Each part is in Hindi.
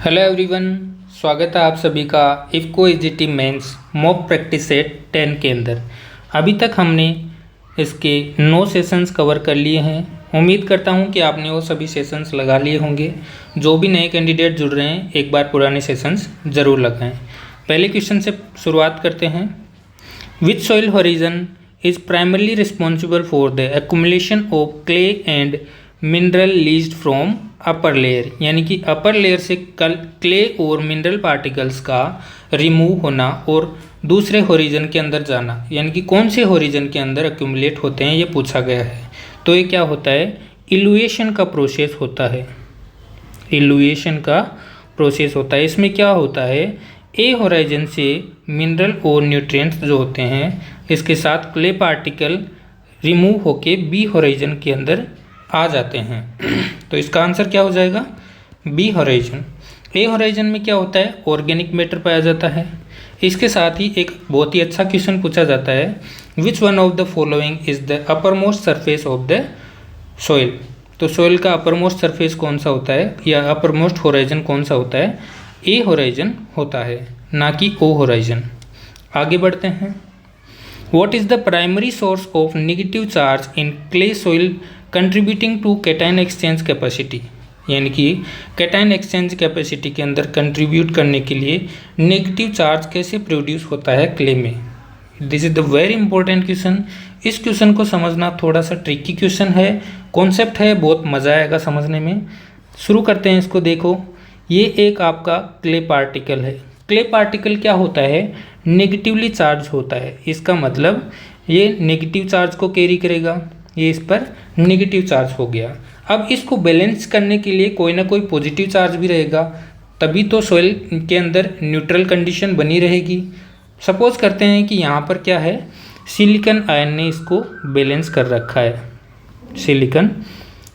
हेलो एवरीवन, स्वागत है आप सभी का IFFCO SGT mains mock practice set 10 के अंदर। अभी तक हमने इसके 9 सेशंस कवर कर लिए हैं। उम्मीद करता हूं कि आपने वो सभी सेशंस लगा लिए होंगे। जो भी नए कैंडिडेट जुड़ रहे हैं, एक बार पुराने सेशंस ज़रूर लगाएं। पहले क्वेश्चन से शुरुआत करते हैं। Which soil horizon is primarily responsible for the accumulation of clay and mineral leased from upper layer, यानी कि अपर लेयर से क्ले और मिनरल पार्टिकल्स का रिमूव होना और दूसरे होरिजन के अंदर जाना, यानी कि कौन से होरिजन के अंदर एक्यूमुलेट होते हैं, ये पूछा गया है। तो ये क्या होता है? इलुएशन का प्रोसेस होता है। इलुएशन का प्रोसेस होता है। इसमें क्या होता है, ए होराइजन से मिनरल और न्यूट्रिएंट्स जो होते हैं इसके साथ क्ले पार्टिकल रिमूव होके बी होराइजन के अंदर आ जाते हैं। तो इसका आंसर क्या हो जाएगा? B horizon. ए होराइजन में क्या होता है? ऑर्गेनिक मैटर पाया जाता है। इसके साथ ही एक बहुत ही अच्छा क्वेश्चन पूछा जाता है, which one of the following is the upper most surface of the soil. तो सॉइल का अपर मोस्ट सरफेस कौन सा होता है या अपर मोस्ट होराइजन कौन सा होता है? ए होराइजन होता है, ना कि ओ होराइजन। आगे बढ़ते हैं। What is the primary source of negative charge in clay soil contributing to cation exchange capacity? यानी कि कैटायन एक्सचेंज कैपेसिटी के अंदर कंट्रीब्यूट करने के लिए नेगेटिव चार्ज कैसे प्रोड्यूस होता है क्ले में। This is the very important question. इस क्वेश्चन को समझना थोड़ा सा ट्रिकी क्वेश्चन है, कॉन्सेप्ट है, बहुत मज़ा आएगा समझने में। शुरू करते हैं इसको। देखो, ये एक आपका क्ले पार्टिकल है। क्ले पार्टिकल क्या होता है? नेगेटिवली चार्ज होता है। इसका मतलब ये नेगेटिव चार्ज को कैरी करेगा, ये इस पर नेगेटिव चार्ज हो गया। अब इसको बैलेंस करने के लिए कोई ना कोई पॉजिटिव चार्ज भी रहेगा, तभी तो सॉइल के अंदर न्यूट्रल कंडीशन बनी रहेगी। सपोज करते हैं कि यहाँ पर क्या है, सिलिकॉन आयन ने इसको बैलेंस कर रखा है। सिलिकॉन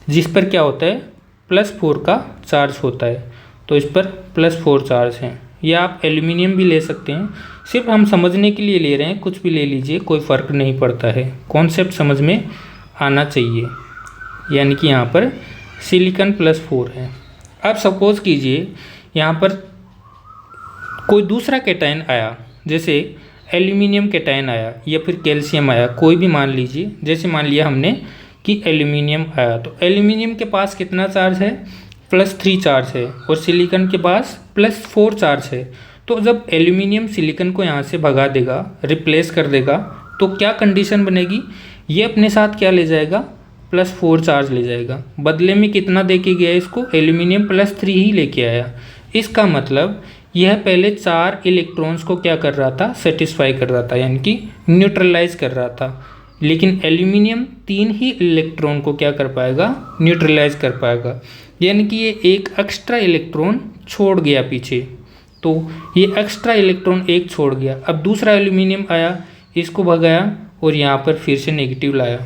जिस पर क्या होता है, +4 का चार्ज होता है, तो इस पर +4 चार्ज है। या आप एल्यूमिनियम भी ले सकते हैं, सिर्फ हम समझने के लिए ले रहे हैं, कुछ भी ले लीजिए, कोई फ़र्क नहीं पड़ता है। कॉन्सेप्ट समझ में आना चाहिए। यानी कि यहाँ पर सिलिकॉन +4 है। अब सपोज़ कीजिए यहाँ पर कोई दूसरा कैटायन आया, जैसे एल्यूमिनियम कैटायन आया या फिर कैल्शियम आया, कोई भी मान लीजिए। जैसे मान लिया हमने कि एल्यूमिनियम आया, तो एल्यूमिनियम के पास कितना चार्ज है? +3 चार्ज है, और सिलिकॉन के पास +4 चार्ज है। तो जब एल्यूमिनियम सिलिकॉन को यहाँ से भगा देगा, रिप्लेस कर देगा, तो क्या कंडीशन बनेगी? ये अपने साथ क्या ले जाएगा? +4 चार्ज ले जाएगा। बदले में कितना दे के गया इसको? एल्यूमिनियम +3 ही लेके आया। इसका मतलब यह पहले 4 इलेक्ट्रॉन्स को क्या कर रहा था? सेटिस्फाई कर रहा था, यानी कि न्यूट्रलाइज कर रहा था। लेकिन एल्यूमिनियम 3 ही इलेक्ट्रॉन को क्या कर पाएगा? न्यूट्रलाइज कर पाएगा। यानी कि ये एक एक्स्ट्रा इलेक्ट्रॉन छोड़ गया पीछे, तो ये एक्स्ट्रा इलेक्ट्रॉन एक छोड़ गया। अब दूसरा एल्यूमिनियम आया, इसको भगाया और यहाँ पर फिर से नेगेटिव लाया।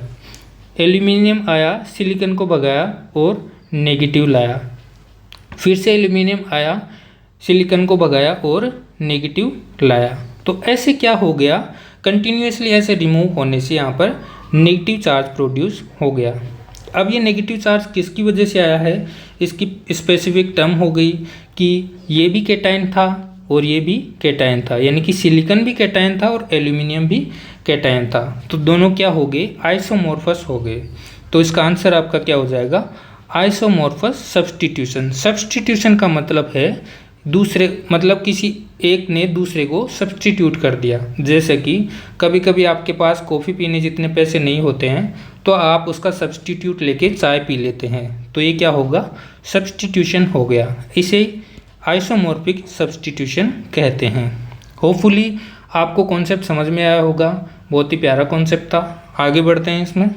एल्यूमिनियम आया, सिलिकॉन को भगाया और नेगेटिव लाया। फिर से एल्यूमिनियम आया, सिलिकॉन को भगाया और नेगेटिव लाया। तो ऐसे क्या हो गया? कंटिन्यूसली ऐसे रिमूव होने से यहाँ पर नेगेटिव चार्ज प्रोड्यूस हो गया। अब ये नेगेटिव चार्ज किसकी वजह से आया है? इसकी स्पेसिफिक टर्म हो गई कि ये भी कैटायन था और ये भी कैटायन था, यानी कि सिलिकॉन भी कैटायन था और एल्यूमिनियम भी कैटायन था। तो दोनों क्या हो गए? आइसोमॉर्फस हो गए। तो इसका आंसर आपका क्या हो जाएगा? Isomorphous substitution. सब्स्टिट्यूशन का मतलब है दूसरे, मतलब किसी एक ने दूसरे को सब्स्टिट्यूट कर दिया। जैसे कि कभी कभी आपके पास कॉफ़ी पीने जितने पैसे नहीं होते हैं, तो आप उसका सब्स्टिट्यूट लेके चाय पी लेते हैं, तो ये क्या होगा? सब्स्टिट्यूशन हो गया। इसे आइसोमॉर्फिक सब्स्टिट्यूशन कहते हैं। होपफुली आपको कॉन्सेप्ट समझ में आया होगा। बहुत ही प्यारा कॉन्सेप्ट था। आगे बढ़ते हैं इसमें।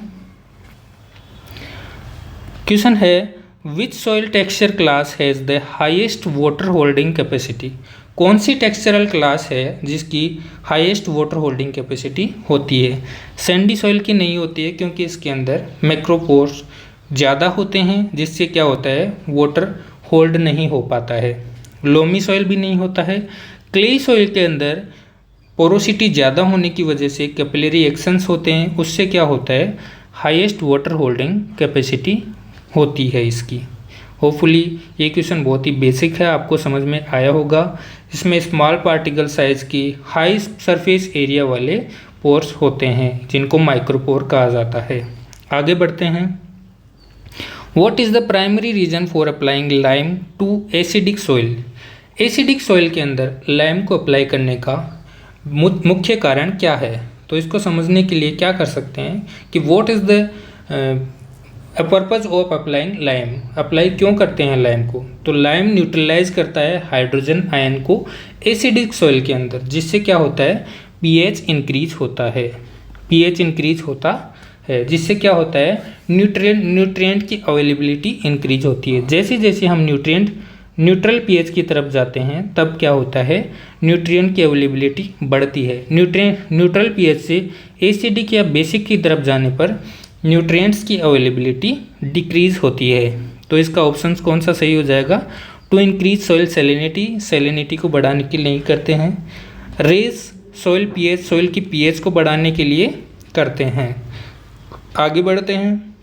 क्वेश्चन है, which soil texture class has the highest water holding capacity. कौन सी टेक्सचरल क्लास है जिसकी हाईएस्ट वाटर होल्डिंग कैपेसिटी होती है? सैंडी सॉइल की नहीं होती है, क्योंकि इसके अंदर मैक्रोपोर्स ज़्यादा होते हैं, जिससे क्या होता है? वाटर होल्ड नहीं हो पाता है। लोमी सॉइल भी नहीं होता है। क्ले सॉइल के अंदर पोरोसिटी ज़्यादा होने की वजह से कैपिलरी एक्शंस होते हैं, उससे क्या होता है? हाईएस्ट वाटर होल्डिंग कैपेसिटी होती है इसकी। होपफुली ये क्वेश्चन बहुत ही बेसिक है, आपको समझ में आया होगा। इसमें स्मॉल पार्टिकल साइज की हाई सरफेस एरिया वाले पोर्स होते हैं जिनको माइक्रोपोर कहा जाता है। आगे बढ़ते हैं। What is the primary reason for applying lime to acidic soil? Acidic soil के अंदर लाइम को अप्लाई करने का मुख्य कारण क्या है? तो इसको समझने के लिए क्या कर सकते हैं कि what is the purpose of applying lime, apply क्यों करते हैं लाइम को? तो लाइम न्यूट्रलाइज करता है हाइड्रोजन आयन को एसिडिक सॉइल के अंदर, जिससे क्या होता है, पीएच इंक्रीज होता है, पीएच इंक्रीज होता है, जिससे क्या होता है, न्यूट्रिएंट की अवेलेबिलिटी इंक्रीज होती है। जैसे जैसे हम न्यूट्रल पीएच की तरफ जाते हैं तब क्या होता है, न्यूट्रिएंट की अवेलेबिलिटी बढ़ती है। न्यूट्रल पीएच से एसिडिक या बेसिक की तरफ जाने पर न्यूट्रिएंट्स की अवेलेबिलिटी डिक्रीज होती है। तो इसका ऑप्शन कौन सा सही हो जाएगा? To increase soil salinity, salinity को बढ़ाने के लिए करते हैं। रेज सॉइल पीएच, सॉइल की पीएच को बढ़ाने के लिए करते हैं। आगे बढ़ते हैं।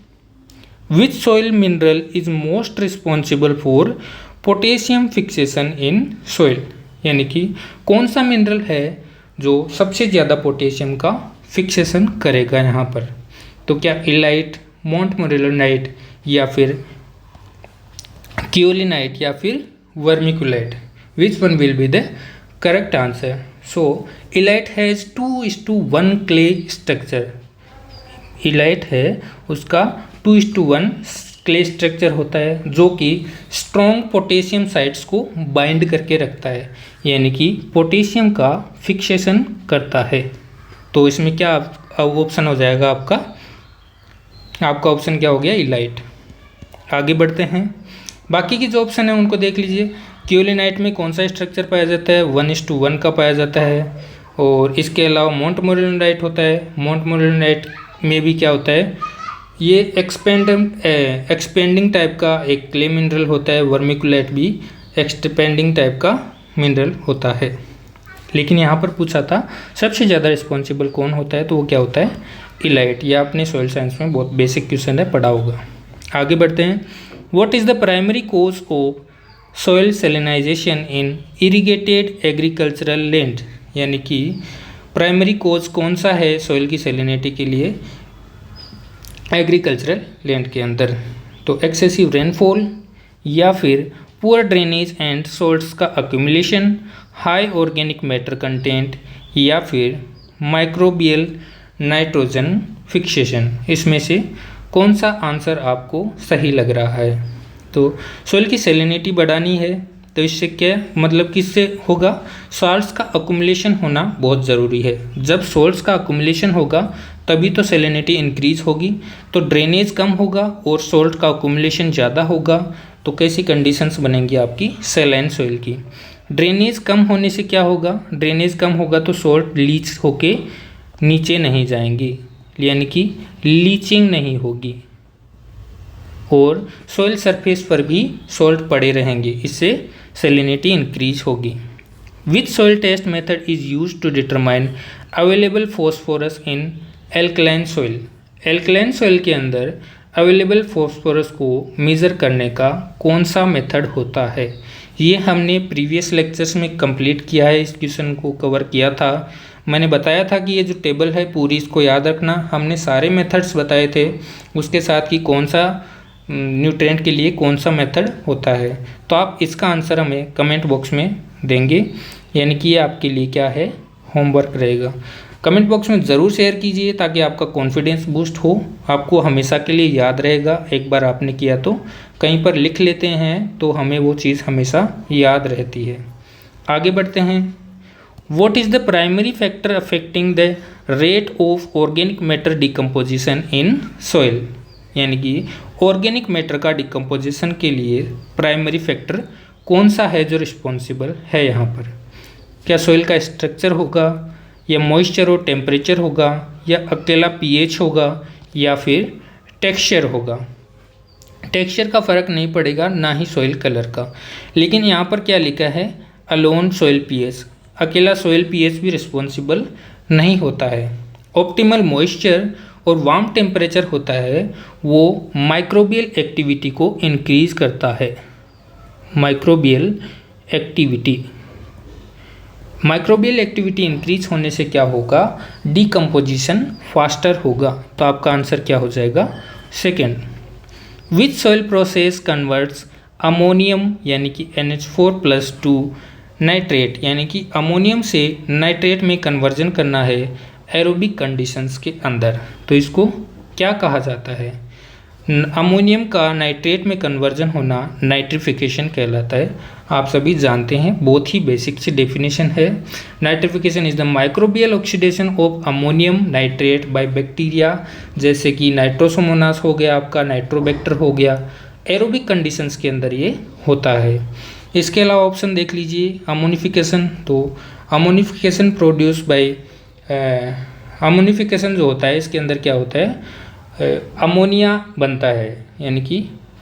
Which soil mineral is most responsible for potassium fixation in soil? यानी कि कौन सा मिनरल है जो सबसे ज़्यादा पोटेशियम का फिक्सेशन करेगा यहाँ पर? तो क्या इलाइट, मोंटमोरेलोनाइट या फिर क्योलिनाइट या फिर vermiculite? Which one will be the correct answer? So elite has 2:1 clay structure. Elite है उसका 2:1 क्ले स्ट्रक्चर होता है जो कि स्ट्रॉन्ग पोटेशियम साइट्स को बाइंड करके रखता है, यानी कि पोटेशियम का फिक्सेशन करता है। तो इसमें क्या ऑप्शन हो जाएगा आपका? आपका ऑप्शन क्या हो गया? इलाइट। आगे बढ़ते हैं। बाकी की जो ऑप्शन है उनको देख लीजिए। क्योलिनाइट में कौन सा स्ट्रक्चर पाया जाता है? 1:1 का पाया जाता है। और इसके अलावा मोंटमोरेलोनाइट होता है। मोंटमोरेलोनाइट में भी क्या होता है, ये एक्सपेंडिंग टाइप का एक क्ले मिनरल होता है। वर्मिकुलाइट भी एक्सपेंडिंग टाइप का मिनरल होता है। लेकिन यहाँ पर पूछा था सबसे ज़्यादा रिस्पॉन्सिबल कौन होता है, तो वो क्या होता है? इलाइट। या अपने सॉइल साइंस में बहुत बेसिक क्वेश्चन है, पढ़ा होगा। आगे बढ़ते हैं। What is the primary cause of soil salinisation in irrigated agricultural land? यानी कि प्राइमरी कोज कौन सा है सॉइल की सैलिनिटी के लिए एग्रीकल्चरल लैंड के अंदर? तो एक्सेसिव रेनफॉल या फिर पुअर ड्रेनेज एंड सॉल्ट्स का accumulation, high organic matter content या फिर माइक्रोबियल नाइट्रोजन फिक्सेशन। इसमें से कौन सा आंसर आपको सही लग रहा है? तो सॉइल की सैलिनिटी बढ़ानी है तो इससे क्या मतलब, किससे होगा? सॉल्ट्स का अक्यूमुलेशन होना बहुत ज़रूरी है। जब सॉल्ट्स का अक्यूमुलेशन होगा तभी तो सैलिनिटी इंक्रीज होगी। तो ड्रेनेज कम होगा और सॉल्ट का अक्यूमुलेशन ज़्यादा होगा, तो कैसी कंडीशंस बनेंगी आपकी सैलाइन सॉइल की? ड्रेनेज कम होने से क्या होगा? ड्रेनेज कम होगा तो सॉल्ट लीच होके नीचे नहीं जाएंगी, यानी कि लीचिंग नहीं होगी, और सॉइल सरफेस पर भी सॉल्ट पड़े रहेंगे, इससे सैलिनिटी इंक्रीज होगी। Which soil test method is use to determine available phosphorus in alkaline soil? Alkaline soil के अंदर अवेलेबल फॉस्फोरस को मेज़र करने का कौन सा मेथड होता है? ये हमने प्रीवियस लेक्चर्स में कंप्लीट किया है, इस क्वेश्चन को कवर किया था। मैंने बताया था कि ये जो टेबल है पूरी इसको याद रखना। हमने सारे मेथड्स बताए थे, उसके साथ कि कौन सा न्यूट्रिएंट के लिए कौन सा मेथड होता है। तो आप इसका आंसर हमें कमेंट बॉक्स में देंगे, यानी कि ये आपके लिए क्या है, होमवर्क रहेगा। कमेंट बॉक्स में ज़रूर शेयर कीजिए ताकि आपका कॉन्फिडेंस बूस्ट हो, आपको हमेशा के लिए याद रहेगा। एक बार आपने किया तो कहीं पर लिख लेते हैं तो हमें वो चीज़ हमेशा याद रहती है। आगे बढ़ते हैं। What is the primary factor affecting the rate of organic matter decomposition in soil? यानी कि ऑर्गेनिक मैटर का डिकम्पोजिशन के लिए प्राइमरी फैक्टर कौन सा है जो रिस्पॉन्सिबल है यहाँ पर? क्या सॉइल का स्ट्रक्चर होगा, या मॉइस्चर और टेम्परेचर होगा, या अकेला पीएच होगा, या फिर टेक्सचर होगा? टेक्सचर का फ़र्क नहीं पड़ेगा, ना ही सॉइल कलर का। लेकिन यहाँ पर क्या लिखा है? Alone soil pH. अकेला सॉइल पीएच भी रिस्पॉन्सिबल नहीं होता है। ऑप्टिमल मॉइस्चर और वार्म टेम्परेचर होता है वो माइक्रोबियल एक्टिविटी को इंक्रीज करता है। माइक्रोबियल एक्टिविटी इंक्रीज होने से क्या होगा, डिकम्पोजिशन फास्टर होगा। तो आपका आंसर क्या हो जाएगा, सेकेंड। विच सॉइल प्रोसेस कन्वर्ट्स अमोनियम यानी कि NH4+2 नाइट्रेट यानी कि अमोनियम से नाइट्रेट में कन्वर्जन करना है एरोबिक कंडीशंस के अंदर। तो इसको क्या कहा जाता है, अमोनियम का नाइट्रेट में कन्वर्जन होना नाइट्रिफिकेशन कहलाता है। आप सभी जानते हैं, बहुत ही बेसिक सी डेफिनेशन है। Nitrification is the microbial oxidation of ammonium nitrate by bacteria, जैसे कि नाइट्रोसोमोनास हो गया, आपका नाइट्रोबैक्टर हो गया, एरोबिक कंडीशंस के अंदर ये होता है। इसके अलावा ऑप्शन देख लीजिए, अमोनिफिकेशन। तो अमोनिफिकेशन प्रोड्यूस बाय अमोनिफिकेशन जो होता है इसके अंदर क्या होता है, अमोनिया बनता है यानी कि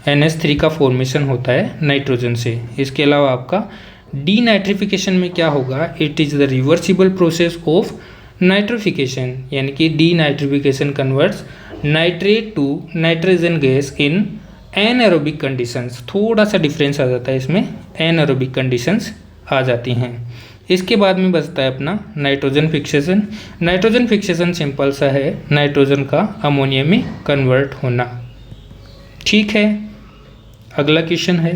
NH3 का फॉर्मेशन होता है नाइट्रोजन से। इसके अलावा आपका डीनाइट्रिफिकेशन में क्या होगा, it is the reversible process of nitrification यानी कि denitrification converts nitrate to nitrogen gas in anaerobic conditions. थोड़ा सा डिफरेंस आ जाता है इसमें, एनएरोबिक कंडीशंस आ जाती हैं। इसके बाद में बचता है अपना nitrogen fixation. Nitrogen fixation simple सा है, नाइट्रोजन का अमोनिया में कन्वर्ट होना। ठीक है, अगला क्वेश्चन है,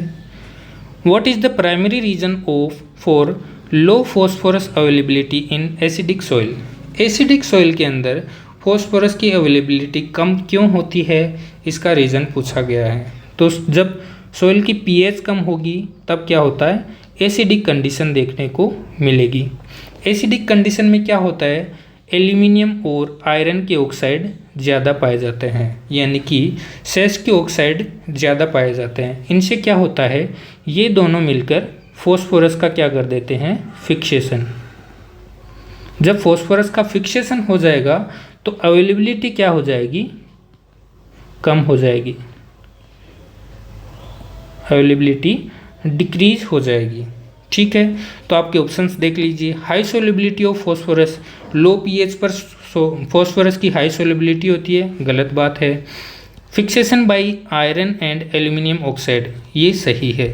what is the primary reason for low phosphorus availability in acidic soil. Acidic soil के अंदर फॉस्फोरस की अवेलेबिलिटी कम क्यों होती है, इसका रीज़न पूछा गया है। तो जब सॉइल की pH कम होगी तब क्या होता है, एसिडिक कंडीशन देखने को मिलेगी। एसिडिक कंडीशन में क्या होता है, एल्यूमिनियम और आयरन के ऑक्साइड ज़्यादा पाए जाते हैं, यानी कि सेस के ऑक्साइड ज़्यादा पाए जाते हैं। इनसे क्या होता है, ये दोनों मिलकर फॉस्फोरस का क्या कर देते हैं, फिक्सेशन। जब फॉस्फोरस का फिक्सेशन हो जाएगा तो अवेलेबिलिटी क्या हो जाएगी, कम हो जाएगी, अवेलेबिलिटी डिक्रीज हो जाएगी। ठीक है, तो आपके ऑप्शंस देख लीजिए, high solubility of phosphorus, low pH पर फॉस्फोरस की हाई सोल्युबिलिटी होती है, गलत बात है। Fixation by iron and aluminium oxide, ये सही है।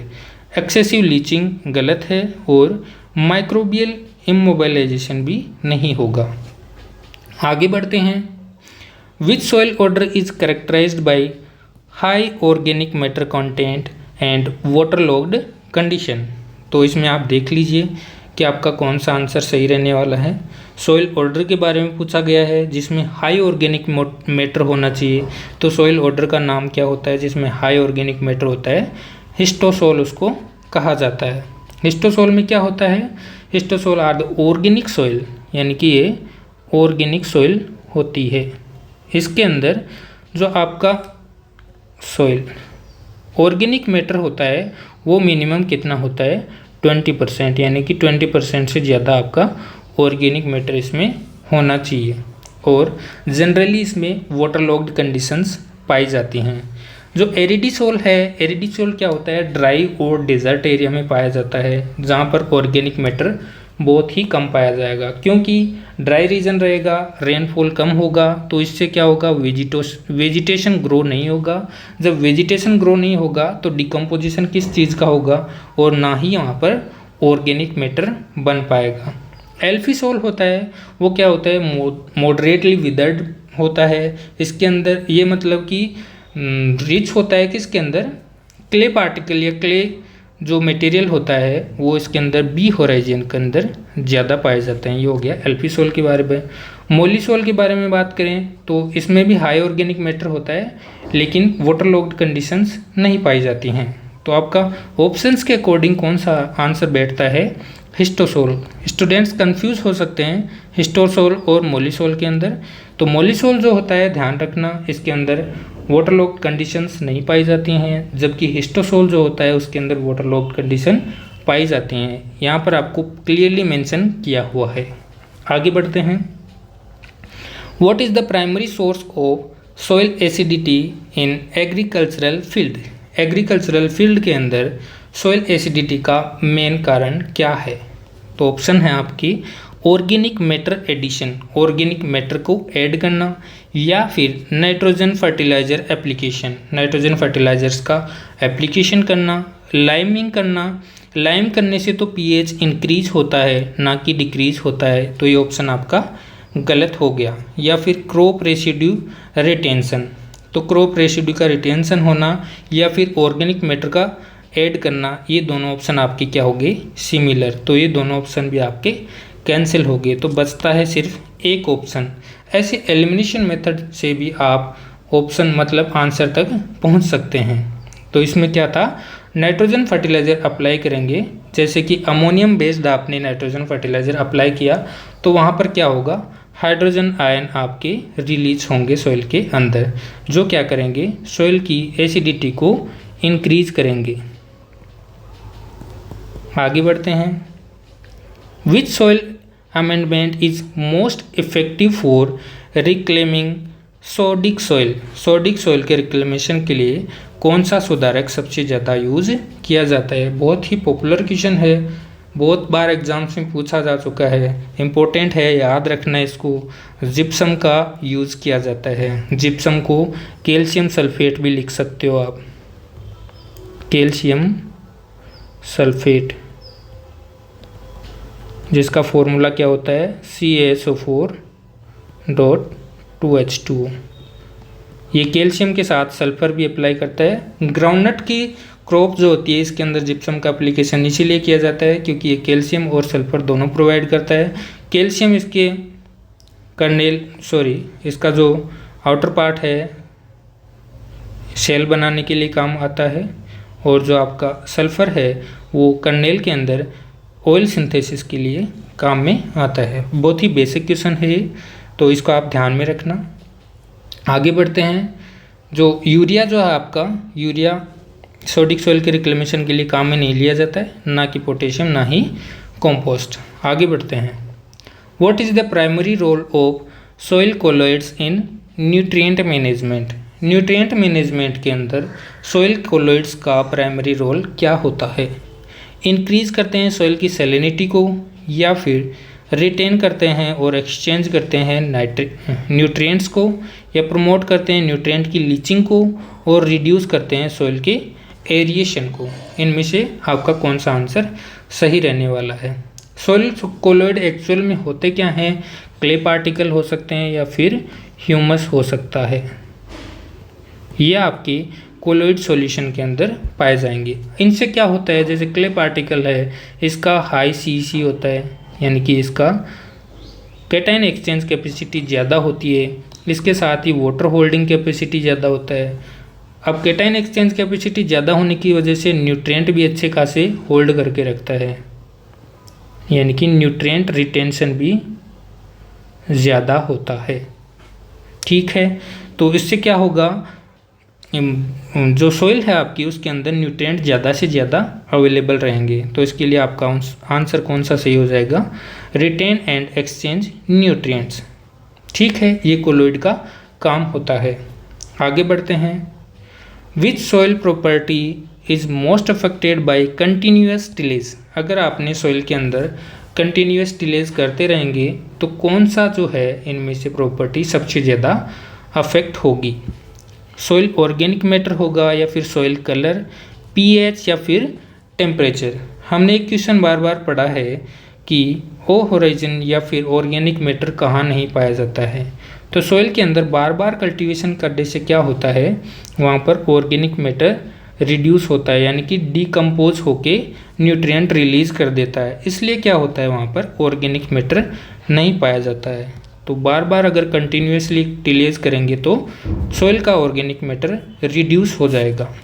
एक्सेसिव लीचिंग गलत है, और माइक्रोबियल इमोबिलाइजेशन भी नहीं होगा। आगे बढ़ते हैं, which soil order is characterised by high organic matter content and waterlogged condition. तो इसमें आप देख लीजिए कि आपका कौन सा आंसर सही रहने वाला है। सॉइल ऑर्डर के बारे में पूछा गया है जिसमें हाई ऑर्गेनिक मैटर होना चाहिए। तो सॉइल ऑर्डर का नाम क्या होता है जिसमें हाई ऑर्गेनिक मैटर होता है, हिस्टोसोल उसको कहा जाता है। हिस्टोसोल में क्या होता है, हिस्टोसोल आर द ऑर्गेनिक सॉइल, यानी कि ये ऑर्गेनिक सॉइल होती है। इसके अंदर जो आपका सॉइल ऑर्गेनिक मैटर होता है वो मिनिमम कितना होता है, 20%, यानी कि 20% से ज़्यादा आपका ऑर्गेनिक मैटर इसमें होना चाहिए। और जनरली इसमें वाटरलॉग्ड कंडीशंस पाई जाती हैं। जो एरिडीसोल है, एरिडीसोल क्या होता है, ड्राई और डेजर्ट एरिया में पाया जाता है जहाँ पर ऑर्गेनिक मैटर बहुत ही कम पाया जाएगा, क्योंकि ड्राई रीजन रहेगा, रेनफॉल कम होगा, तो इससे क्या होगा, वेजिटेशन ग्रो नहीं होगा। जब वेजिटेशन ग्रो नहीं होगा तो डिकम्पोजिशन किस चीज़ का होगा, और ना ही वहाँ पर ऑर्गेनिक मैटर बन पाएगा। एल्फीसोल होता है वो क्या होता है, मॉडरेटली विदर्ड होता है। इसके अंदर ये मतलब कि रिच होता है, किसके अंदर, क्ले पार्टिकल या क्ले जो मटेरियल होता है वो इसके अंदर बी होराइजन के अंदर ज़्यादा पाए जाते हैं। ये हो गया एल्फीसोल के बारे में। मोलिसोल के बारे में बात करें तो इसमें भी हाई ऑर्गेनिक मैटर होता है, लेकिन वाटरलॉग्ड कंडीशंस नहीं पाई जाती हैं। तो आपका ऑप्शंस के अकॉर्डिंग कौन सा आंसर बैठता है, हिस्टोसोल। स्टूडेंट्स कंफ्यूज हो सकते हैं हिस्टोसोल और मोलिसोल के अंदर। तो मोलिसोल जो होता है, ध्यान रखना, इसके अंदर वाटरलॉग्ड कंडीशंस नहीं पाई जाती हैं, जबकि हिस्टोसोल जो होता है उसके अंदर वाटरलॉग्ड कंडीशन पाई जाती हैं। यहाँ पर आपको क्लियरली मेंशन किया हुआ है। आगे बढ़ते हैं, what is the primary source of soil acidity in agricultural field. Agricultural field के अंदर सॉइल एसिडिटी का मेन कारण क्या है। तो ऑप्शन है आपकी organic matter addition, organic matter को ऐड करना, या फिर nitrogen fertiliser application, nitrogen fertilisers का एप्लीकेशन करना, लाइमिंग करना। लाइम करने से तो पीएच इंक्रीज होता है ना कि डिक्रीज होता है, तो ये ऑप्शन आपका गलत हो गया। या फिर क्रॉप रेसिड्यू रिटेंशन, तो क्रॉप रेसिड्यू का रिटेंशन होना या फिर ऑर्गेनिक मैटर का ऐड करना, ये दोनों ऑप्शन आपके क्या हो गए, सिमिलर। तो ये दोनों ऑप्शन भी आपके कैंसिल हो गए, तो बचता है सिर्फ एक ऑप्शन। ऐसे एलिमिनेशन मेथड से भी आप ऑप्शन मतलब आंसर तक पहुंच सकते हैं। तो इसमें क्या था, नाइट्रोजन फर्टिलाइज़र अप्लाई करेंगे, जैसे कि अमोनियम बेस्ड आपने नाइट्रोजन फर्टिलाइज़र अप्लाई किया तो वहाँ पर क्या होगा, हाइड्रोजन आयन आपके रिलीज होंगे सॉइल के अंदर, जो क्या करेंगे, सॉइल की एसिडिटी को इंक्रीज करेंगे। आगे बढ़ते हैं। Which soil amendment is most effective for reclaiming sodic soil, sodic soil के रिक्लेमेशन के लिए कौन सा सुधारक सबसे ज़्यादा यूज़ किया जाता है। बहुत ही पॉपुलर क्वेश्चन है, बहुत बार एग्जाम्स में पूछा जा चुका है, इम्पोर्टेंट है, याद रखना है इसको। जिप्सम का यूज़ किया जाता है, जिप्सम को कैल्शियम सल्फेट भी लिख सकते हो आप, कैल्शियम सल्फेट, जिसका फॉर्मूला क्या होता है, CaSO4.2H2। ये कैल्शियम के साथ सल्फर भी अप्लाई करता है। ग्राउंडनट की क्रॉप जो होती है इसके अंदर जिप्सम का एप्लीकेशन इसीलिए किया जाता है क्योंकि ये कैल्शियम और सल्फर दोनों प्रोवाइड करता है। कैल्शियम इसके इसका जो आउटर पार्ट है शेल बनाने के लिए काम आता है, और जो आपका सल्फर है वो कर्नेल के अंदर ऑयल सिंथेसिस के लिए काम में आता है। बहुत ही बेसिक क्वेश्चन है ये, तो इसको आप ध्यान में रखना। आगे बढ़ते हैं। जो यूरिया जो है आपका, यूरिया सोडिक सॉइल के रिक्लेमेशन के लिए काम में नहीं लिया जाता है, ना कि पोटेशियम ना ही कंपोस्ट। आगे बढ़ते हैं। What is the primary role of soil colloids in nutrient management, nutrient management के अंदर सॉइल कोलॉइड्स का प्राइमरी रोल क्या होता है। इंक्रीज करते हैं सॉइल की सैलिनिटी को, या फिर रिटेन करते हैं और एक्सचेंज करते हैं न्यूट्रिएंट्स को, या प्रमोट करते हैं न्यूट्रिएंट की लीचिंग को, और रिड्यूस करते हैं सॉइल के एरिएशन को। इनमें से आपका कौन सा आंसर सही रहने वाला है। सॉइल कोलॉइड एक्चुअल में होते क्या हैं, क्ले पार्टिकल हो सकते हैं या फिर ह्यूमस हो सकता है, ये आपके कोलॉइड सॉल्यूशन के अंदर पाए जाएंगे। इनसे क्या होता है, जैसे क्ले पार्टिकल है इसका हाई CEC होता है, यानी कि इसका कैटायन एक्सचेंज कैपेसिटी ज़्यादा होती है, इसके साथ ही वाटर होल्डिंग कैपेसिटी ज़्यादा होता है। अब कैटायन एक्सचेंज कैपेसिटी ज़्यादा होने की वजह से न्यूट्रिएंट भी अच्छे खासे होल्ड करके रखता है, यानी कि न्यूट्रिएंट रिटेंशन भी ज़्यादा होता है। ठीक है, तो इससे क्या होगा, जो सॉइल है आपकी उसके अंदर न्यूट्रिएंट ज़्यादा से ज़्यादा अवेलेबल रहेंगे। तो इसके लिए आपका आंसर कौन सा सही हो जाएगा, रिटेन एंड एक्सचेंज न्यूट्रिएंट्स। ठीक है, ये कोलॉइड का काम होता है। आगे बढ़ते हैं। Which soil property is most affected by continuous tillage, अगर आपने सॉइल के अंदर कंटिन्यूअस टिलेज करते रहेंगे तो कौन सा जो है इनमें से प्रॉपर्टी सबसे ज़्यादा अफेक्ट होगी। सॉइल ऑर्गेनिक मैटर होगा, या फिर सॉइल कलर, पीएच, या फिर टेम्परेचर। हमने एक क्वेश्चन बार बार पढ़ा है कि ओ होराइजन या फिर ऑर्गेनिक मैटर कहाँ नहीं पाया जाता है। तो सॉइल के अंदर बार बार कल्टीवेशन करने से क्या होता है, वहाँ पर ऑर्गेनिक मैटर रिड्यूस होता है, यानी कि डिकम्पोज होके न्यूट्रिएंट रिलीज कर देता है, इसलिए क्या होता है वहाँ पर ऑर्गेनिक मैटर नहीं पाया जाता है। तो बार बार अगर कंटिन्यूसली टिलेज करेंगे तो सॉइल का ऑर्गेनिक मैटर रिड्यूस हो जाएगा।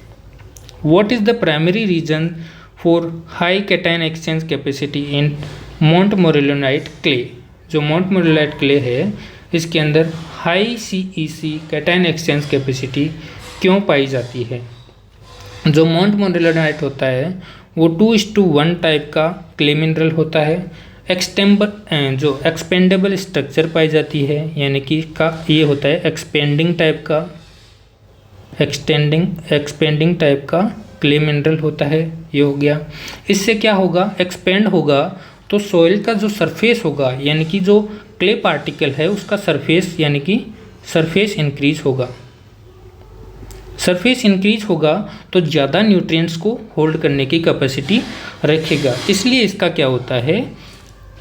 What is the primary reason for high cation exchange capacity in montmorillonite clay, जो मोंटमोरेलोनाइट क्ले है इसके अंदर high CEC cation exchange capacity क्यों पाई जाती है। जो मोंटमोरेलोनाइट होता है वो 2:1 टाइप का क्ले मिनरल होता है। जो एक्सपेंडेबल स्ट्रक्चर पाई जाती है, यानी कि का ये होता है एक्सपेंडिंग टाइप का, एक्सपेंडिंग टाइप का क्ले मिनरल होता है, ये हो गया। इससे क्या होगा, एक्सपेंड होगा तो सॉइल का जो सरफेस होगा यानी कि जो क्ले पार्टिकल है उसका सरफेस यानी कि सरफेस इंक्रीज होगा। सरफेस इंक्रीज होगा तो ज़्यादा न्यूट्रिएंट्स को होल्ड करने की कैपेसिटी रखेगा, इसलिए इसका क्या होता है,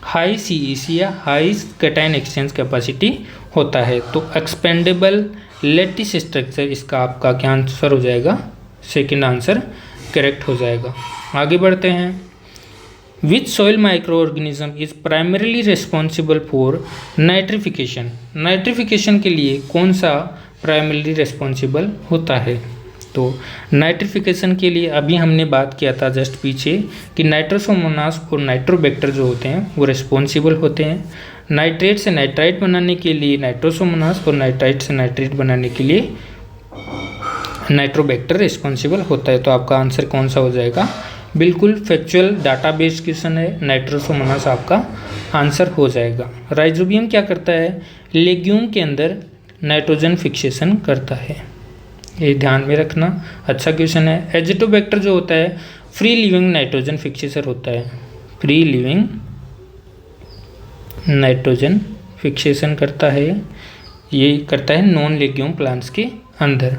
हाई CEC या हाई कैटायन एक्सचेंज कैपेसिटी होता है। तो एक्सपेंडेबल लैटिस स्ट्रक्चर इसका आपका क्या आंसर हो जाएगा, सेकंड आंसर करेक्ट हो जाएगा। आगे बढ़ते हैं। Which soil micro organism is primarily responsible for nitrification. Nitrification के लिए कौन सा प्राइमरीली रिस्पॉन्सिबल होता है? तो नाइट्रिफिकेशन के लिए अभी हमने बात किया था जस्ट पीछे कि नाइट्रोसोमोनास और नाइट्रोबैक्टर जो होते हैं वो रिस्पॉन्सिबल होते हैं। नाइट्रेट से नाइट्राइट बनाने के लिए नाइट्रोसोमोनास और नाइट्राइट से नाइट्रेट बनाने के लिए नाइट्रोबैक्टर रिस्पॉन्सिबल होता है। तो आपका आंसर कौन सा हो जाएगा, बिल्कुल फैक्चुअल डाटा बेस्ड क्वेश्चन है, नाइट्रोसोमोनास आपका आंसर हो जाएगा। राइजोबियम क्या करता है, लेग्यूम के अंदर नाइट्रोजन फिक्सेशन करता है, ये ध्यान में रखना, अच्छा क्वेश्चन है। एजिटोबैक्टर जो होता है फ्री लिविंग नाइट्रोजन फिक्सेसर होता है, फ्री लिविंग नाइट्रोजन फिक्सेशन करता है, ये करता है नॉन लेग्यूम प्लांट्स के अंदर।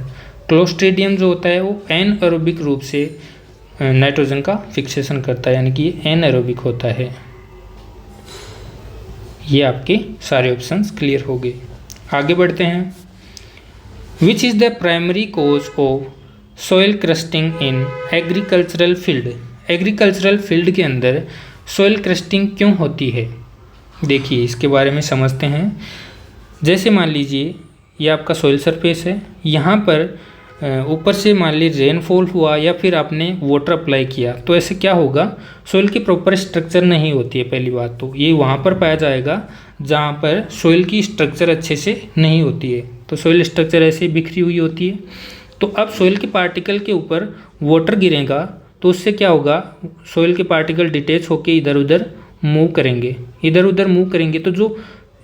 क्लोस्ट्रीडियम जो होता है वो एनएरोबिक रूप से नाइट्रोजन का फिक्सेशन करता है, यानी कि एनएरोबिक होता है। ये आपके सारे ऑप्शंस क्लियर हो गए। आगे बढ़ते हैं। Which is the primary cause of soil crusting in agricultural field. Agricultural field के अंदर सॉइल क्रस्टिंग क्यों होती है, देखिए इसके बारे में समझते हैं। जैसे मान लीजिए ये आपका सॉइल सरफेस है, यहाँ पर ऊपर से मान लीजिए रेनफॉल हुआ या फिर आपने वाटर अप्लाई किया, तो ऐसे क्या होगा, सॉइल की प्रॉपर स्ट्रक्चर नहीं होती है। पहली बात तो ये वहाँ पर पाया जाएगा जहाँ पर सॉइल की स्ट्रक्चर अच्छे से नहीं होती है, तो सॉइल स्ट्रक्चर ऐसे बिखरी हुई होती है। तो अब सॉइल के पार्टिकल के ऊपर वाटर गिरेगा तो उससे क्या होगा, सॉइल के पार्टिकल डिटेच होकर इधर उधर मूव करेंगे, इधर उधर मूव करेंगे, तो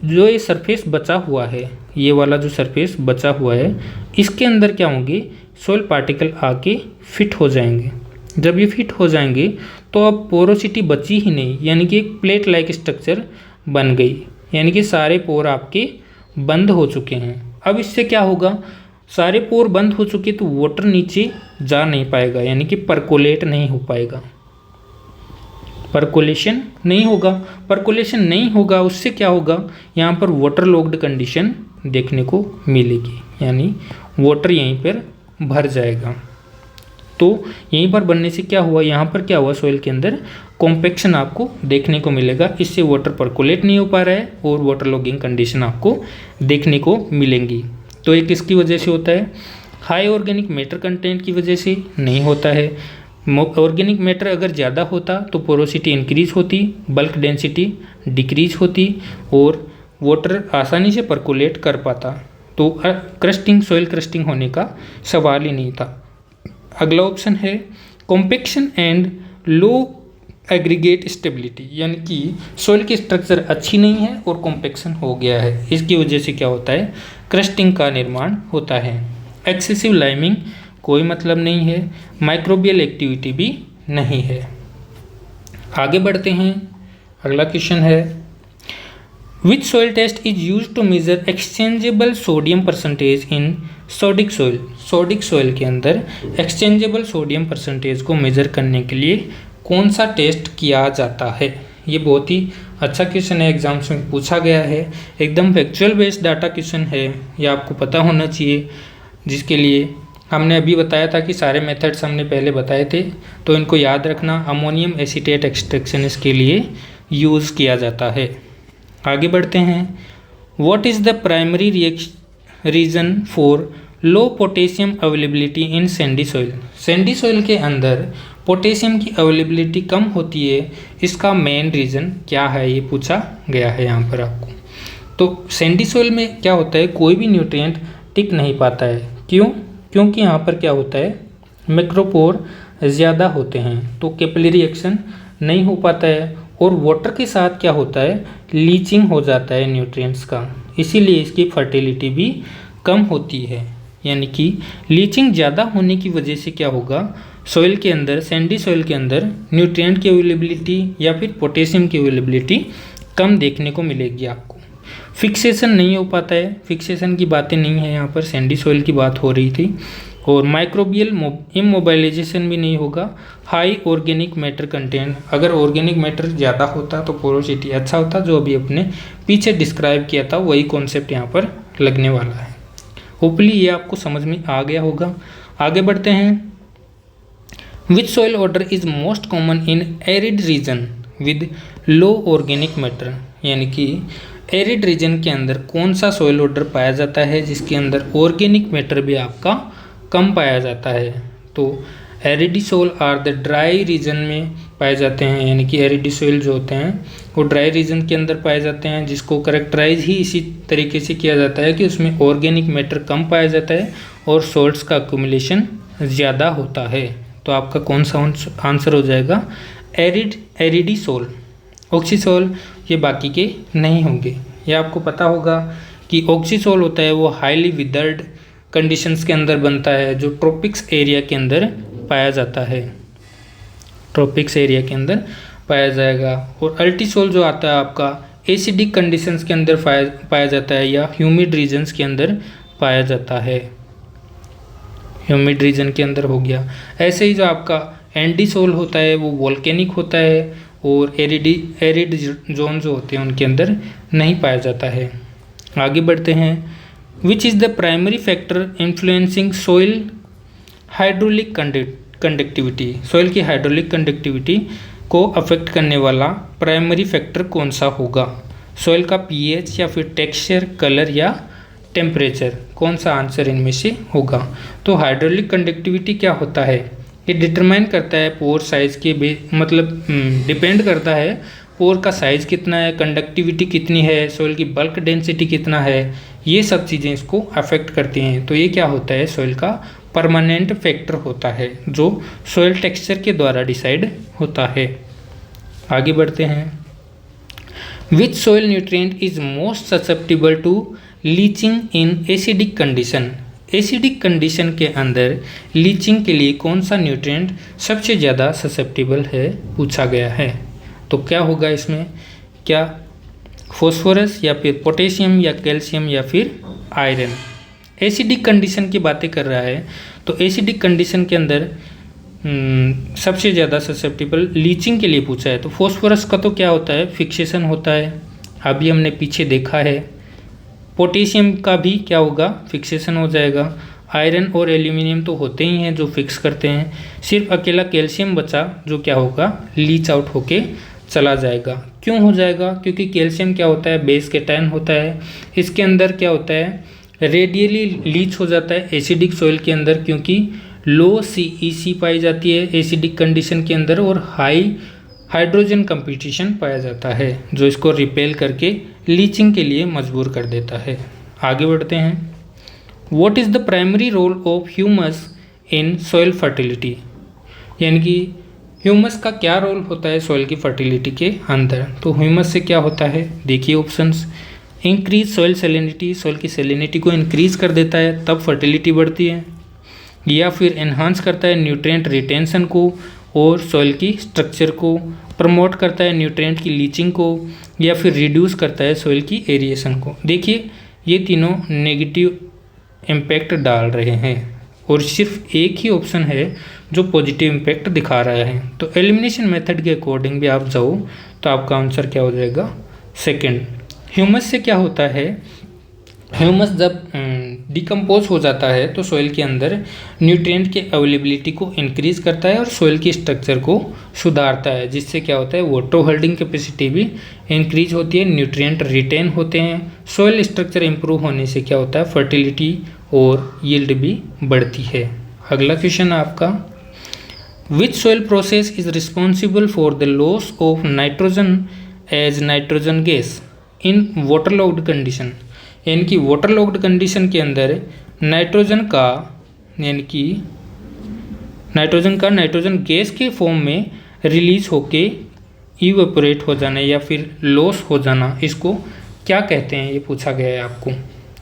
जो ये सरफेस बचा हुआ है, ये वाला जो सरफेस बचा हुआ है, इसके अंदर क्या होंगे, सॉइल पार्टिकल आके फिट हो जाएंगे। जब ये फिट हो जाएंगे तो अब पोरोसिटी बची ही नहीं, यानी कि एक प्लेट लाइक स्ट्रक्चर बन गई, यानी कि सारे पोर आपके बंद हो चुके हैं। अब इससे क्या होगा, सारे पोर बंद हो चुके तो वाटर नीचे जा नहीं पाएगा, यानी कि परकोलेट नहीं हो पाएगा, परकोलेशन नहीं होगा। परकोलेशन नहीं होगा उससे क्या होगा, यहाँ पर वाटर लॉक्ड कंडीशन देखने को मिलेगी, यानी वाटर यहीं पर भर जाएगा। तो यहीं पर बनने से क्या हुआ, यहाँ पर क्या हुआ, सॉइल के अंदर कॉम्पैक्शन आपको देखने को मिलेगा, इससे वाटर परकोलेट नहीं हो पा रहा है और वाटर लॉगिंग कंडीशन आपको देखने को मिलेंगी। तो ये किसकी वजह से होता है, हाई ऑर्गेनिक मैटर कंटेंट की वजह से नहीं होता है। ऑर्गेनिक मैटर अगर ज़्यादा होता तो पोरोसिटी इंक्रीज होती, बल्क डेंसिटी डिक्रीज होती और वाटर आसानी से परकोलेट कर पाता, तो क्रस्टिंग, सॉइल क्रस्टिंग होने का सवाल ही नहीं था। अगला ऑप्शन है compaction and low aggregate stability, यानी कि सॉइल की स्ट्रक्चर अच्छी नहीं है और कॉम्पैक्शन हो गया है, इसकी वजह से क्या होता है, क्रस्टिंग का निर्माण होता है। एक्सेसिव लाइमिंग कोई मतलब नहीं है, माइक्रोबियल एक्टिविटी भी नहीं है। आगे बढ़ते हैं। अगला क्वेश्चन है which soil test is use to measure exchangeable sodium percentage in sodic soil. Sodic soil के अंदर एक्सचेंजेबल सोडियम परसेंटेज को मेजर करने के लिए कौन सा टेस्ट किया जाता है। ये बहुत ही अच्छा क्वेश्चन है, एग्जाम्स में पूछा गया है, एकदम फैक्चुअल बेस्ड डाटा क्वेश्चन है, ये आपको पता होना चाहिए। जिसके लिए हमने अभी बताया था कि सारे मेथड्स हमने पहले बताए थे, तो इनको याद रखना। अमोनियम एसीटेट एक्सट्रैक्शन इसके लिए यूज़ किया जाता है। आगे बढ़ते हैं। What is the primary reason for low potassium availability in Sandy soil. Sandy soil के अंदर पोटेशियम की अवेलेबिलिटी कम होती है, इसका मेन रीज़न क्या है, ये पूछा गया है यहाँ पर आपको। तो सैंडी सॉइल में क्या होता है, कोई भी न्यूट्रिएंट टिक नहीं पाता है। क्यों? क्योंकि यहाँ पर क्या होता है, मैक्रोपोर ज़्यादा होते हैं, तो कैपिलरी एक्शन नहीं हो पाता है और वाटर के साथ क्या होता है, लीचिंग हो जाता है न्यूट्रिएंट्स का, इसीलिए इसकी फर्टिलिटी भी कम होती है। यानी कि लीचिंग ज़्यादा होने की वजह से क्या होगा, सॉइल के अंदर, सैंडी सॉइल के अंदर न्यूट्रिएंट की अवेलेबिलिटी या फिर पोटेशियम की अवेलेबिलिटी कम देखने को मिलेगी आपको। फिक्सेशन नहीं हो पाता है, फिक्सेशन की बातें नहीं है यहाँ पर, सैंडी सॉइल की बात हो रही थी। और माइक्रोबियल इमोबाइलाइजेशन भी नहीं होगा। हाई ऑर्गेनिक मैटर कंटेंट, अगर ऑर्गेनिक मैटर ज़्यादा होता तो पोरोसिटी अच्छा होता, जो अभी अपने पीछे डिस्क्राइब किया था वही कॉन्सेप्ट यहाँ पर लगने वाला है। होपली ये आपको समझ में आ गया होगा। आगे बढ़ते हैं। Which soil order is most common in arid region with low organic matter, यानी कि एरिड रीजन के अंदर कौन सा सॉइल ऑर्डर पाया जाता है जिसके अंदर ऑर्गेनिक मैटर भी आपका कम पाया जाता है। तो एरिडिसोल आर द ड्राई रीजन में पाए जाते हैं, यानी कि एरिडिसोल जो होते हैं वो ड्राई रीजन के अंदर पाए जाते हैं, जिसको करेक्टराइज ही इसी तरीके से किया जाता है कि उसमें ऑर्गेनिक मैटर कम पाया जाता है और सॉल्ट्स का अक्यूमुलेशन ज़्यादा होता है। तो आपका कौन सा आंसर हो जाएगा? एरिडिसोल। ऑक्सीसोल ये बाकी के नहीं होंगे। ये आपको पता होगा कि ऑक्सीसोल होता है वो हाईली विदर्ड कंडीशंस के अंदर बनता है, जो ट्रॉपिक्स एरिया के अंदर पाया जाता है, ट्रॉपिक्स एरिया के अंदर पाया जाएगा। और अल्टीसोल जो आता है आपका एसिडिक कंडीशंस के अंदर पाया जाता है या ह्यूमिड रीजन्स के अंदर पाया जाता है, ह्यूमिड रीजन के अंदर हो गया। ऐसे ही जो आपका एंडीसोल होता है वो वोल्केनिक होता है और एरिड जोन जो होते हैं उनके अंदर नहीं पाया जाता है। आगे बढ़ते हैं। Which is the primary factor influencing soil hydraulic conductivity, soil की हाइड्रोलिक कंडक्टिविटी को अफेक्ट करने वाला प्राइमरी फैक्टर कौन सा होगा? सोइल का पीएच या फिर टेक्सचर, कलर या टेम्परेचर, कौन सा आंसर इनमें से होगा? तो हाइड्रोलिक कंडक्टिविटी क्या होता है? ये डिटरमाइन करता है पोर साइज़ के मतलब डिपेंड करता है पोर का साइज़ कितना है, कंडक्टिविटी कितनी है, सोइल की बल्क डेंसिटी कितना है, ये सब चीज़ें इसको अफेक्ट करती हैं। तो ये क्या होता है? सोइल का परमानेंट फैक्टर होता है जो सोइल टेक्सचर के द्वारा डिसाइड होता है। आगे बढ़ते हैं। Which soil nutrient is most susceptible to leaching in acidic condition, acidic condition के अंदर लीचिंग के लिए कौन सा न्यूट्रिएंट सबसे ज़्यादा ससेप्टिबल है, पूछा गया है। तो क्या होगा इसमें? क्या फॉस्फोरस या फिर पोटेशियम या कैल्शियम या फिर आयरन? एसिडिक कंडीशन की बातें कर रहा है तो एसिडिक कंडीशन के अंदर सबसे ज़्यादा ससेप्टिबल लीचिंग के लिए पूछा है। तो फॉस्फोरस का तो क्या होता है? फिक्सेशन होता है, अभी हमने पीछे देखा है। पोटेशियम का भी क्या होगा? फिक्सेशन हो जाएगा। आयरन और एल्यूमिनियम तो होते ही हैं जो फिक्स करते हैं। सिर्फ अकेला कैल्शियम बचा जो क्या होगा? लीच आउट होके चला जाएगा। क्यों हो जाएगा? क्योंकि कैल्शियम क्या होता है? बेस कैटायन होता है। इसके अंदर क्या होता है? रेडियली लीच हो जाता है एसिडिक सॉइल के अंदर, क्योंकि लो CEC पाई जाती है एसिडिक कंडीशन के अंदर और हाई हाइड्रोजन कंपटीशन पाया जाता है जो इसको रिपेल करके लीचिंग के लिए मजबूर कर देता है। आगे बढ़ते हैं। What is the primary role of humus in soil fertility, यानी कि ह्यूमस का क्या रोल होता है सॉइल की फर्टिलिटी के अंदर? तो ह्यूमस से क्या होता है? देखिए options. Increase soil salinity, soil की सेलिनिटी को इंक्रीज कर देता है तब फर्टिलिटी बढ़ती है, या फिर एनहांस करता है न्यूट्रिएंट रिटेंशन को और सॉइल की स्ट्रक्चर को, प्रमोट करता है न्यूट्रिएंट की लीचिंग को, या फिर रिड्यूस करता है सॉइल की एरिएशन को। देखिए ये तीनों नेगेटिव इम्पैक्ट डाल रहे हैं और सिर्फ एक ही ऑप्शन है जो पॉजिटिव इम्पैक्ट दिखा रहा है। तो एलिमिनेशन मेथड के अकॉर्डिंग भी आप जाओ तो आपका आंसर क्या हो जाएगा? सेकंड। ह्यूमस से क्या होता है? ह्यूमस जब डिकम्पोज हो जाता है तो सॉइल के अंदर न्यूट्रिएंट के अवेलेबिलिटी को इंक्रीज करता है और सॉइल की स्ट्रक्चर को सुधारता है, जिससे क्या होता है? वाटर होल्डिंग कैपेसिटी भी इंक्रीज होती है, न्यूट्रिएंट रिटेन होते हैं। सॉइल स्ट्रक्चर इंप्रूव होने से क्या होता है? फर्टिलिटी और यील्ड भी बढ़ती है। अगला क्वेश्चन आपका, which soil process is responsible for the loss of nitrogen as nitrogen gas in waterlogged condition, यानी कि वाटरलॉक्ड कंडीशन के अंदर नाइट्रोजन का नाइट्रोजन गैस के फॉर्म में रिलीज होके इवेपोरेट हो जाना या फिर लॉस हो जाना, इसको क्या कहते हैं? ये पूछा गया है आपको।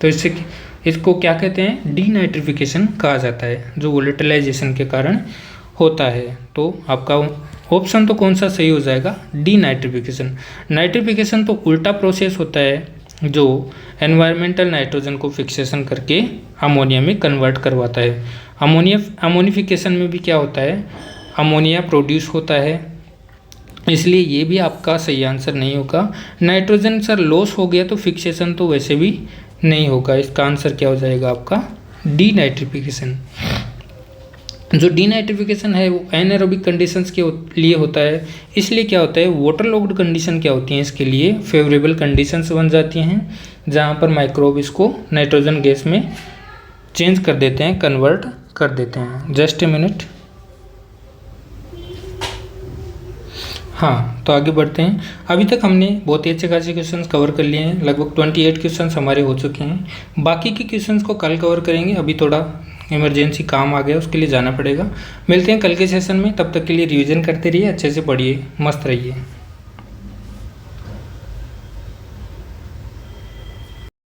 तो इसको क्या कहते हैं? डीनाइट्रिफिकेशन कहा जाता है, जो वोलेटिलाइजेशन के कारण होता है। तो आपका ऑप्शन तो कौन सा सही हो जाएगा, डी नाइट्रिफिकेशन। नाइट्रिफिकेशन तो उल्टा प्रोसेस होता है जो एनवायरमेंटल नाइट्रोजन को फिक्सेशन करके अमोनिया में कन्वर्ट करवाता है। अमोनिफिकेशन में भी क्या होता है, अमोनिया प्रोड्यूस होता है, इसलिए ये भी आपका सही आंसर नहीं होगा। नाइट्रोजन सर लॉस हो गया तो फिक्सेशन तो वैसे भी नहीं होगा। इसका आंसर क्या हो जाएगा आपका, डी नाइट्रिफिकेशन। जो डीनाइट्रिफिकेशन है वो एनारोबिक कंडीशंस के लिए होता है, इसलिए क्या होता है, वाटर लॉक्ड कंडीशन क्या होती हैं, इसके लिए फेवरेबल कंडीशंस बन जाती हैं जहाँ पर माइक्रोब इसको नाइट्रोजन गैस में चेंज कर देते हैं, कन्वर्ट कर देते हैं। Just a minute. हाँ, तो आगे बढ़ते हैं। अभी तक हमने बहुत ही अच्छे खासे क्वेश्चंस कवर कर लिए हैं, लगभग 28 क्वेश्चंस हमारे हो चुके हैं। बाकी के क्वेश्चंस को कल कवर करेंगे, अभी थोड़ा इमरजेंसी काम आ गया, उसके लिए जाना पड़ेगा। मिलते हैं कल के सेशन में, तब तक के लिए रिवीजन करते रहिए, अच्छे से पढ़िए, मस्त रहिए।